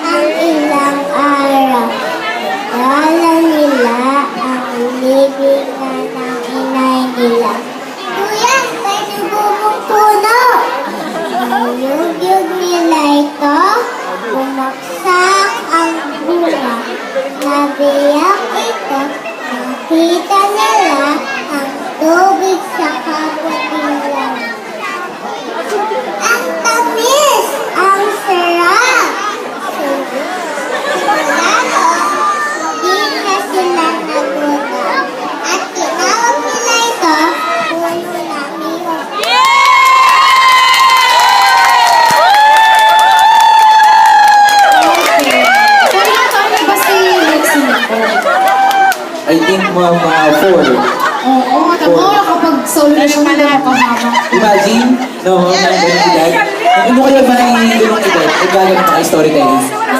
ang ilang araw. Dala nila ang libingan ng inay nila. Kuya, may nabubong puno. Niyug-yug nila ito. Bumaksak ang bunga. Nabiyak ito. Nakita nila ang tubig sa kapot nila. Ang tamis! Ang sarap! Sigurado, hindi na sila nagutom. At tinawag nila ito, puno ng niyog. Kaya ba si Lexie Nicole? I think mga 4. Oo, tama. Kapag solo na siya, hindi na pahaba. Imagine, no, mga ganun edad. Kung ano kayo ba ng ganung edad, nagkaganon mga storytelling.